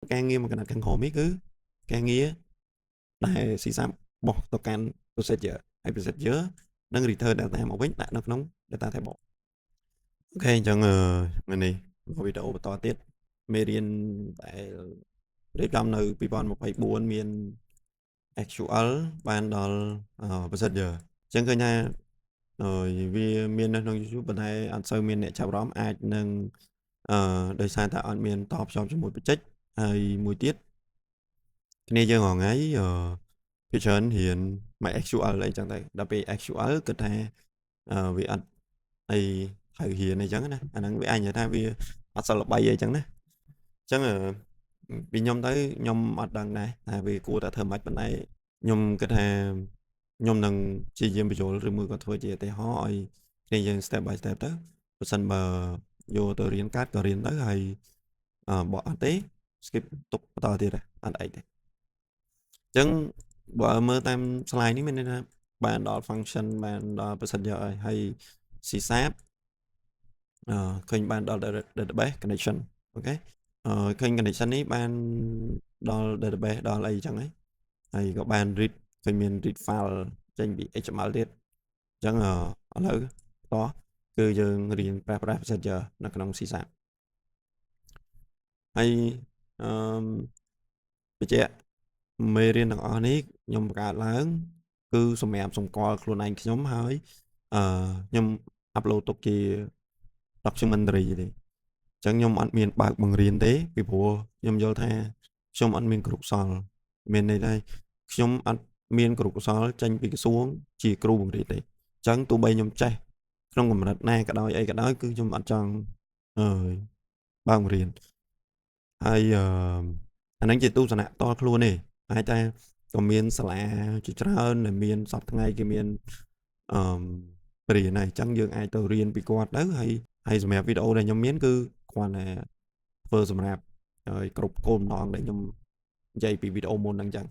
càng nghe mà cái nào càng khổ mấy cứ càng nghe đại xí xăm bỏ tàu can procedure hay procedure nâng return data một bánh tại nó nóng data thay bỏ ok chẳng người này có video to tiết mê riêng tạiរៀបចំនៅ2024មាន actual បានដល់ procedure អញ្ចឹងឃើញថាវាមាននៅក្នុង YouTube ប៉ុន្តែអត់សូវមានអ្នកចាប់អារម្មណ៍អាចនឹងដោយសារតែអត់មានតបភ្ជាប់ជាមួយបច្ចេកហើយមួយទៀតគ្នាយើងរងថ្ងៃភាគច្រើនរៀនមក actual អីចឹងទៅដល់ពេល actual គិតថាវាអត់អីត្រូវរៀនអីចឹងណាអាហ្នឹងវាអញថាវាអត់សិល្បៈអីចឹងណាអញ្ចឹងពីខ្ញុំទៅខ្ញុំអត់ដឹងដែរថាវាគួរតែធ្វើម៉េចប៉ុន្តែខ្ញុំគិតថាខ្ញុំនឹងព្យាយាមបញ្ចូលឬមួយក៏ធ្វើជាឧទាហរណ៍ឲ្យគ្នាយើង step by step ទៅបើសិនបើយកទៅរៀនកាត់ក៏រៀនទៅហើយបើអត់ទេ skip ទុកបន្តទៀតអត់អីទេអញ្ចឹងបើមើលតាម slide នេះមានន័យថាបានដល់ function បានដល់ procedure ហើយ CSAP ឃើញបានដល់ database connection អូខេឃើញ connection នេះបានដល់ database ដល់អីចឹងហើយក៏បាន read ឃើញមាន read file ចេញពី HTML ទៀតអញ្ចឹងឥឡូវតោះគឺយើងរៀនប្រើប្រាស់ procedure នៅក្នុង CSAP ហើយបញ្ជាក់មេរៀនទាំងអស់នេះខ្ញុំបង្កើតឡើងគឺសម្រាប់សម្គាល់ខ្លួនឯងខ្ញុំហើយខ្ញុំ upload ទុកជា documentary ទេអញ្ចឹងខ្ញុំអត់មានបើកបង្រៀនទេពីព្រោះខ្ញុំយល់ថាខ្ញុំអត់មានគ្រូកុសលមានន័យថាខ្ញុំអត់មានគ្រូកុសលចេញពីក្រសួងជាគ្រូបង្រៀនទេអញ្ចឹងទោះបីខ្ញុំចេះក្នុងកម្រិតណាក៏ដោយអីក៏ដោយគឺខ្ញុំអត់ចង់បើកបង្រៀនហើយអាហ្នឹងជាទស្សនៈតខ្លួនទេអាចតែក៏មានសាលាជាច្រើនដែលមានសប្តាហ៍ថ្ងៃគេមានបរិញ្ញាណាអញ្ចឹងយើងអាចទៅរៀនពីគាត់ទៅហើយសម្រាប់វីដេអូដែលខ្ញុំមានគឺគ្រាន់តែធ្វើសម្រាប់គ្រប់គោលបំណងដែលខ្ញុំនិយាយពីវីដេអូមុនហ្នឹងអញ្ចឹង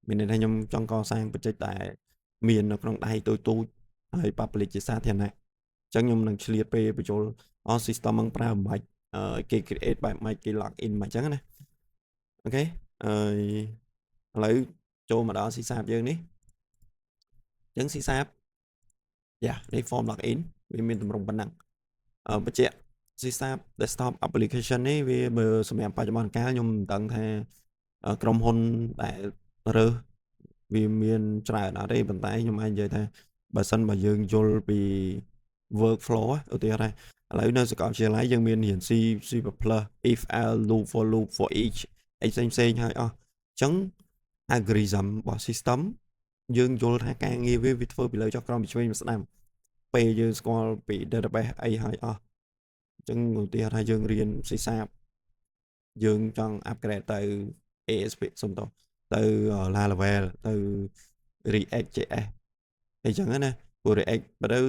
មានន័យថាខ្ញុំចង់កសាងបច្ចេកតែមាននៅក្នុងដៃទូចហើយ public ជាសាធារណៈអញ្ចឹងខ្ញុំនឹងឆ្លៀតពេលបញ្ចូល system ហ្នឹងប្រើមិនគេ create បែបម៉េចគេ log in មកអញ្ចឹងណាអូខេឥឡូវចូលមកដល់ CSAP យើងនេះអញ្ចឹង CSAP នេះ form login វាមានទម្រង់ប៉ុណ្ណឹងបញ្ជាក់ CSAP desktop application នេះវាមើលសម្រាប់បច្ចុប្បន្នកាលខ្ញុំមិនដឹងថាក្រុមហ៊ុនដែលរើសវាមានច្រើនអត់ទេប៉ុន្តែខ្ញុំអាចនិយាយថាបើសិនបើយើងយល់ពី workflow ឧទាហរណ៍ឥឡូវនៅសាកលវិទ្យាល័យយើងមានរៀន C C++ if else loop for each អីផ្សេងហើយអស់អញ្ចឹង algorithm របស់ system យើងយល់ថាការងារវាធ្វើពីលើចុះក្រោមពីឆ្វេងមកស្ដាំពេលយើងស្គាល់ពី database អីហើយអស់អញ្ចឹងឧទាហរណ៍ថាយើងរៀន CSAP យើងចង់ upgrade ទៅ ASP សុំតទៅ Laravel ទៅ React.js អីចឹងណាព្រោះ React បើទៅ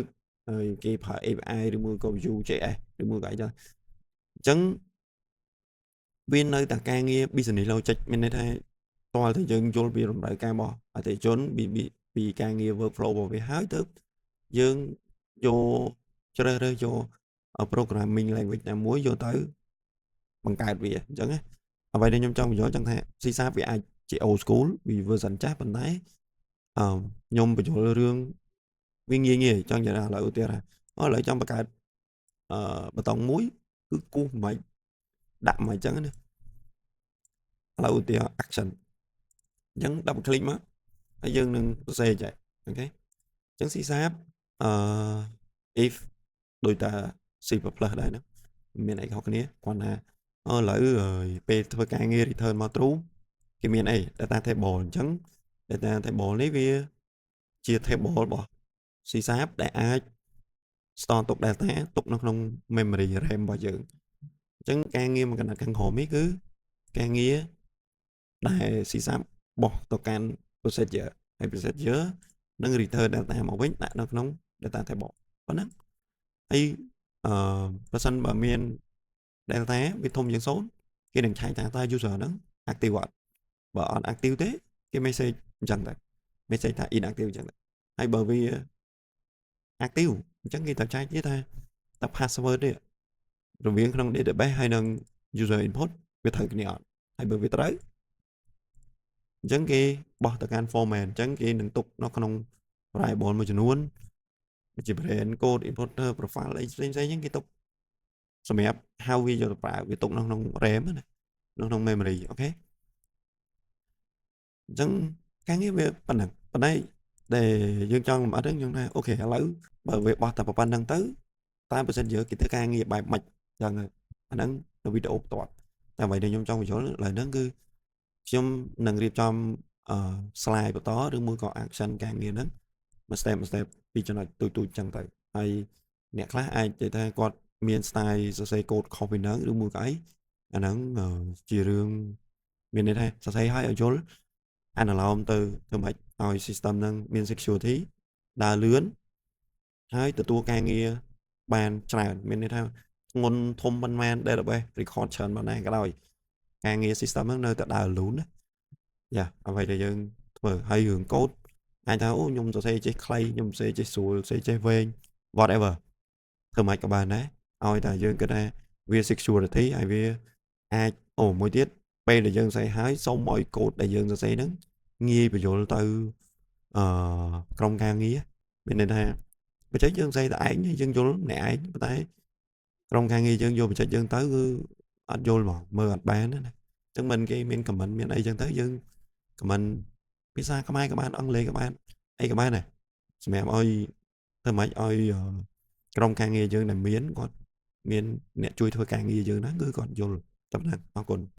គេប្រើ API ឬមួយក៏ Vue.js ឬមួយក៏អីចឹងអញ្ចឹងវានៅតែការងារ business logic មានន័យថាតើយើងយល់ពីរំដៅការរបស់អតិថិជនពីការងារ workflow របស់វាហើយទៅយើងយកជ្រើសរើសយក programming language ណាមួយយកទៅបង្កើតវាអញ្ចឹងណាអ្វីដែលខ្ញុំចង់បញ្យល់ចឹងថា CSAP វាអាចជា old school វា version ចាស់ប៉ុន្តែខ្ញុំបញ្យល់រឿងវាងាយចង់និយាយថាឥឡូវឧទាហរណ៍ឥឡូវចង់បង្កើតបតុងមួយគឺគូសមិនដាក់មិនអញ្ចឹងណាឥឡូវឧទាហរណ៍ action អញ្ចឹង double click មកហើយយើងនឹងសរសេរចេះអូខេអញ្ចឹង CSAP if ដូចតា C++ ដែរណាមានអីខុសគ្នាគាត់ថាឥឡូវពេលធ្វើការងារ return មក true គេមានអី data table អញ្ចឹង data table នេះវាជា table របស់ CSAP ដែលអាច store ទុក data ទុកនៅក្នុង memory RAM របស់យើងអញ្ចឹងការងារមកកណ្ដាលខាងក្រោមនេះគឺការងារដែល CSAP បោះទៅកាន់ procedure ហើយ procedure នឹង return data មកវិញដាក់នៅក្នុង data table ប៉ុណ្ណឹងហើយបើសិនបើមាន data វាធំជាង0គេនឹងឆែកថាតើ user ហ្នឹង active អត់បើអត់ active ទេគេ message អញ្ចឹងតែ message ថា inactive អញ្ចឹងតែហើយបើវា active អញ្ចឹងគេត្រូវចែកទៀតថាតើ password នេះរវាងក្នុង database ហើយនឹង user input វាត្រូវគ្នាអត់ ហើយបើវាត្រូវអញ្ចឹងគេបោះទៅកាន់ format អញ្ចឹងគេនឹងទុកនៅក្នុង variable មួយចំនួនដូចជា brand code importer profile អីផ្សេងៗហ្នឹងគេទុកសម្រាប់ហៅវាយកទៅប្រើវាទុកនៅក្នុង RAM ណានៅក្នុង memory អូខេអញ្ចឹងការងារវាប៉ុណ្ណឹងប៉ុន្តែដែលយើងចង់លម្អិតហ្នឹងយើងថាអូខេឥឡូវបើវាបោះតែប៉ុណ្្នឹងទៅតែបើសិនជាគេធ្វើការងារបែបម៉េចចឹងអាហ្នឹងនៅវីដេអូបន្ទាប់តែអ្វីដែលខ្ញុំចង់បញ្យល់ឥឡូវហ្នឹងគឺខ្ញុំនឹងរៀបចំslide បន្តឬមួយក៏ action ការងារហ្នឹងមួយ step ពីចំណុចទូចៗចឹងទៅហើយអ្នកខ្លះអាចនិយាយថាគាត់មាន style សរសេរ code ខុសពីហ្នឹងឬមួយក៏អីអាហ្នឹងជារឿងមានន័យថាសរសេរឲ្យយល់អាណឡោមទៅធ្វើម៉េចឲ្យ system ហ្នឹងមាន security ដើរលឿនហើយទទួលការងារបានច្រើនមានន័យថាធ្ងន់ធំប៉ុន្មាន database record ច្រើនប៉ុណ្ណាក៏ដោយការងារ system ហ្នឹងនៅតែដើរលូនណាយ៉ាអ្វីដែលយើងធ្វើហើយរឿង code អាចថាអូខ្ញុំសរសេរចេះខ្លីខ្ញុំសរសេរចេះស្រួលសរសេរចេះវែង whatever ធ្វើម៉េចក៏បានដែរឲ្យតែយើងគិតថាវា security ហើយវាអាចមួយទៀតពេលដែលយើងសរសេរហើយសូមឲ្យកូដដែលយើងសរសេរហ្នឹងងាយបញ្យល់ទៅក្រុមការងារមានន័យថាបច្ចេកយើងសរសេរតែឯងយើងយល់ម្នាក់ឯងប៉ុន្តែក្រុមការងារយើងយកបច្ចេកយើងទៅគឺអត់យល់ហ្មងមើលអត់បានណាអញ្ចឹងមិនគេមាន comment មានអីចឹងទៅយើង comment ភាសាខ្មែរក៏បានអង់គ្លេសក៏បានអីក៏បានដែរសម្រាប់ឲ្យធ្វើម៉េចឲ្យក្រុមការងារយើងដែលមានគាត់មានអ្នកជួយធ្វើការងារយើងហ្នឹងគឺគាត់យល់តែប៉ុណ្ណឹងអរគុណ